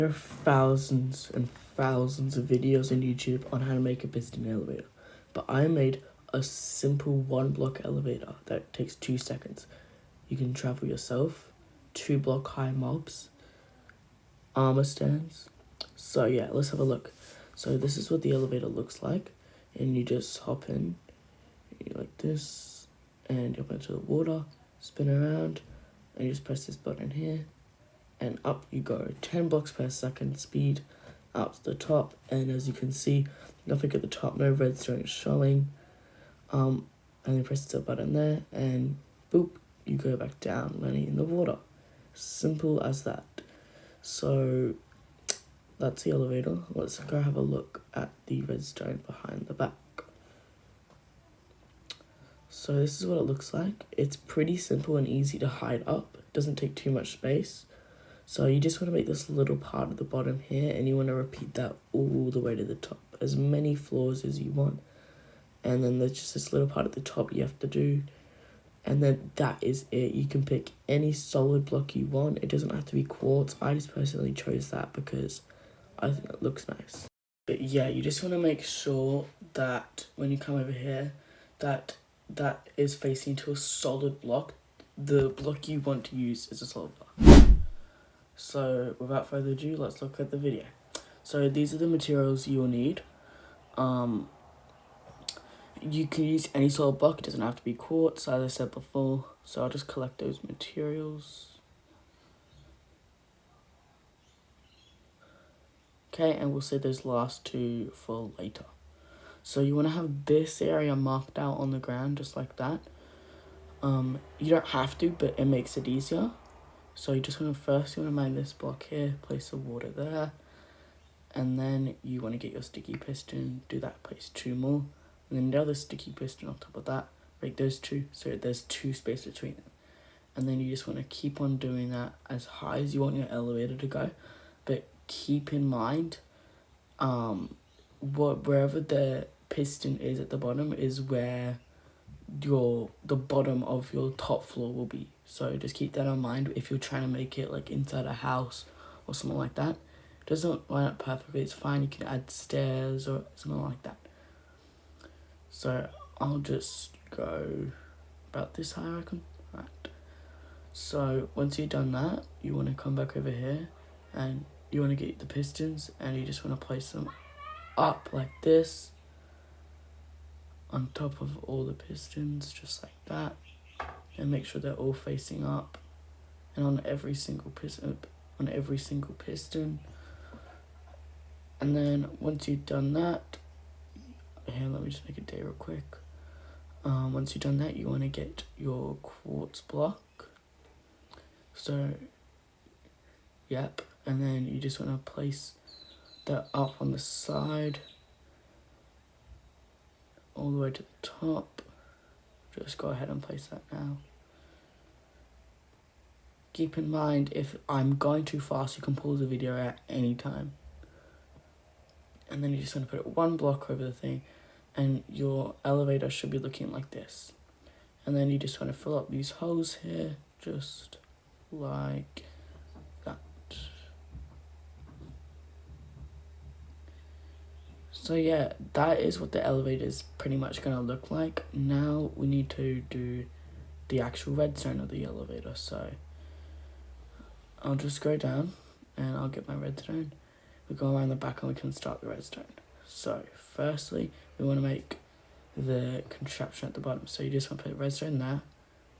There are thousands and thousands of videos on YouTube on how to make a piston elevator, but I made a simple 1 block elevator that takes 2 seconds. You can travel yourself, 2 block high mobs, armor stands. So yeah, let's have a look. So this is what the elevator looks like, and you just hop in like this, and you hop into the water, spin around, and you just press this button here, and up you go. 10 blocks per second speed up to the top, and as you can see, nothing at the top, no redstone showing. And then press the button there, and boop, you go back down, landing in the water. Simple as that. So that's the elevator. Let's go have a look at the redstone behind the back. So this is what it looks like. It's pretty simple and easy to hide up. It doesn't take too much space. So you just want to make this little part at the bottom here, and you want to repeat that all the way to the top, as many floors as you want. And then there's just this little part at the top you have to do, and then that is it. You can pick any solid block you want. It doesn't have to be quartz. I just personally chose that because I think it looks nice. But yeah, you just want to make sure that when you come over here, that is facing to a solid block. The block you want to use is a solid block. So without further ado, let's look at the video. So these are the materials you'll need. You can use any solid block, it doesn't have to be quartz, as I said before. So I'll just collect those materials. Okay, and we'll save those last two for later. So you want to have this area marked out on the ground, just like that. You don't have to, but it makes it easier. So you just want to mine this block here, place the water there, and then you want to get your sticky piston, do that, place 2 more, and then the other sticky piston on top of that, break those 2, so there's 2 space between them. And then you just want to keep on doing that as high as you want your elevator to go, but keep in mind, wherever the piston is at the bottom is where the bottom of your top floor will be. So just keep that in mind if you're trying to make it like inside a house or something like that. It doesn't line up perfectly, it's fine, you can add stairs or something like that. So I'll just go about this high, I reckon. Right. So once you've done that, you want to come back over here and you want to get the pistons, and you just want to place them up like this on top of all the pistons, just like that, and make sure they're all facing up and on every single piston. And then once you've done that, here, let me just make a day real quick. Once you've done that, you want to get your quartz block. So yep, and then you just want to place that up on the side all the way to the top. Just go ahead and place that now. Keep in mind, if I'm going too fast, you can pause the video at any time. And then you just want to put 1 block over the thing, and your elevator should be looking like this. And then you just want to fill up these holes here, just like that. So yeah, that is what the elevator is pretty much going to look like. Now we need to do the actual redstone of the elevator. So I'll just go down and I'll get my redstone. We go around the back and we can start the redstone. So firstly, we want to make the contraption at the bottom. So you just want to put redstone there,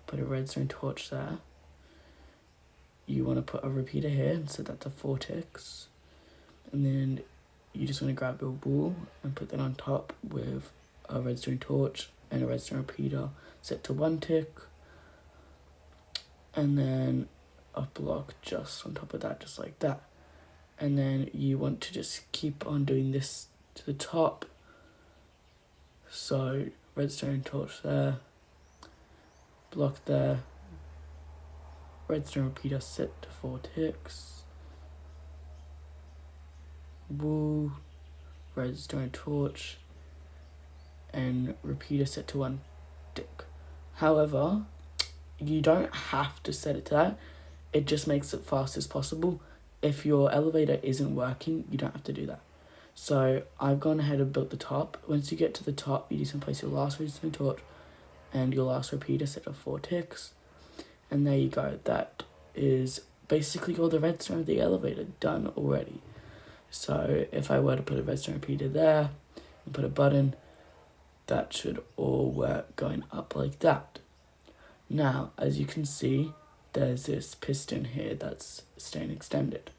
put a redstone torch there. You want to put a repeater here and set that to 4 ticks. And then you just want to grab your wool and put that on top with a redstone torch and a redstone repeater set to 1 tick. And then a block just on top of that, just like that. And then you want to just keep on doing this to the top. So redstone torch there, block there, redstone repeater set to 4 ticks, wool, redstone torch, and repeater set to 1 tick. However, you don't have to set it to that. It just makes it fast as possible. if your elevator isn't working, you don't have to do that. So I've gone ahead and built the top. Once you get to the top, you just place your last redstone torch and your last repeater set of 4 ticks. And there you go. That is basically all the redstone of the elevator done already. So if I were to put a redstone repeater there and put a button, that should all work going up like that. Now, as you can see, there's this piston here that's staying extended.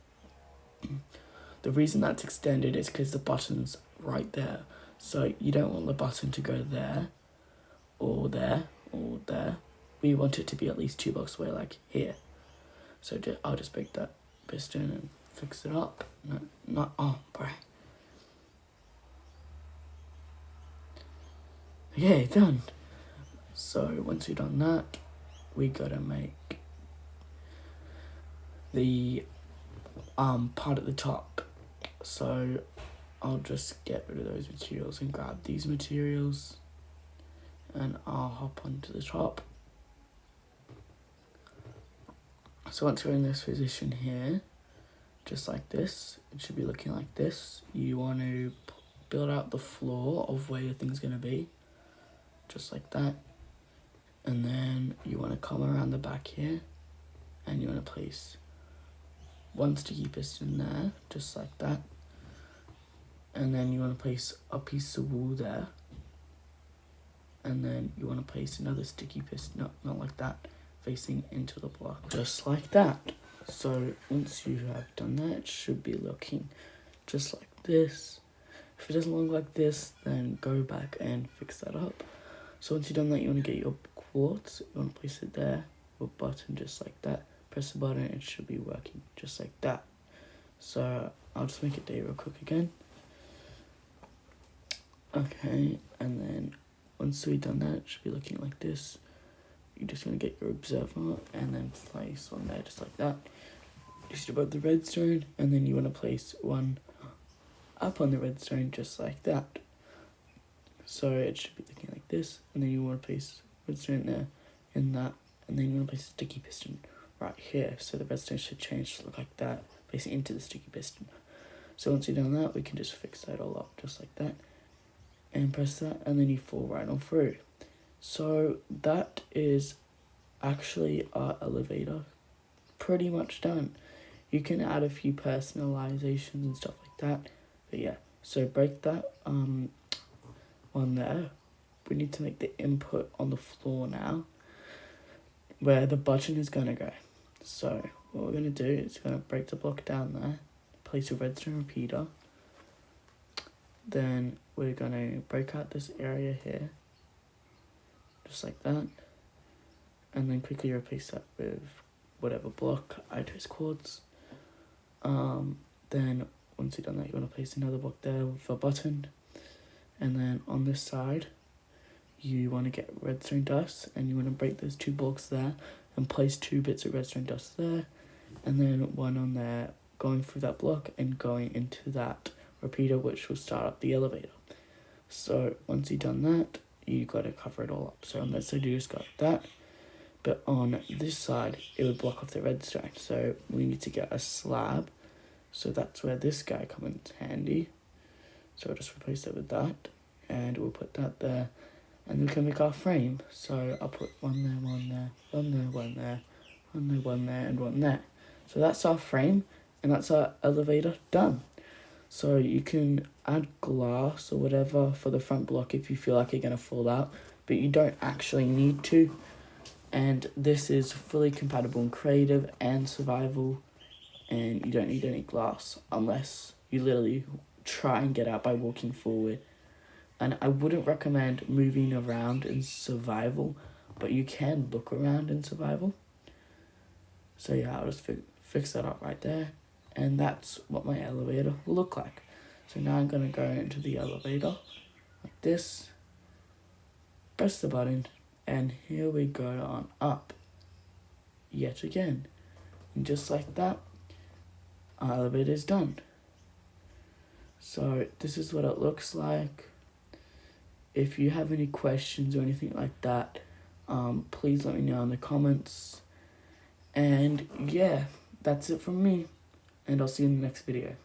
The reason that's extended is because the button's right there. So you don't want the button to go there, or there, or there. We want it to be at least 2 blocks away, like here. So I'll just break that piston and fix it up. Oh, bro. Okay, done. So once we've done that, we gotta make the part at the top. So I'll just get rid of those materials and grab these materials, and I'll hop onto the top. So once we're in this position here, just like this, it should be looking like this. You want to build out the floor of where your thing's going to be, just like that. And then you want to come around the back here, and you want to place 1 sticky piston there, just like that. And then you want to place a piece of wool there. And then you want to place another sticky piston, not like that, facing into the block, just like that. So once you have done that, it should be looking just like this. If it doesn't look like this, then go back and fix that up. So once you've done that, you want to get your quartz, you want to place it there, with a button just like that. Press the button, it should be working just like that. So I'll just make it day real quick again. Okay, and then once we've done that, it should be looking like this. You just want to get your observer and then place one there just like that, just above the redstone, and then you want to place one up on the redstone just like that. So it should be looking like this, and then you want to place redstone there in that, and then you want to place a sticky piston right here. So the redstone should change to look like that, placing into the sticky piston. So once you've done that, we can just fix that all up just like that, and press that, and then you fall right on through. So that is actually our elevator pretty much done. You can add a few personalizations and stuff like that, but yeah. So break that one there. We need to make the input on the floor now, where the button is gonna go. So what we're gonna do is gonna break the block down there, place a redstone repeater. Then we're gonna break out this area here, just like that, and then quickly replace that with whatever block. I chose quartz. Then once you've done that, you want to place another block there with a button, and then on this side you want to get redstone dust, and you want to break those 2 blocks there and place 2 bits of redstone dust there, and then one on there going through that block and going into that repeater, which will start up the elevator. So once you've done that, you got to cover it all up. So on that side you just got that, but on this side it would block off the redstone, so we need to get a slab. So that's where this guy comes in handy. So I'll just replace it with that, and we'll put that there, and we can make our frame. So I'll put one there, one there, one there, one there, one there, one there, and one there. So that's our frame, and that's our elevator done. So you can add glass or whatever for the front block if you feel like you're going to fall out, but you don't actually need to. And this is fully compatible in creative and survival, and you don't need any glass unless you literally try and get out by walking forward. And I wouldn't recommend moving around in survival, but you can look around in survival. So yeah, I'll just fix that up right there. And that's what my elevator will look like. So now I'm going to go into the elevator like this, press the button, and here we go on up yet again. And just like that, our elevator is done. So this is what it looks like. If you have any questions or anything like that, please let me know in the comments. And yeah, that's it from me. and I'll see you in the next video.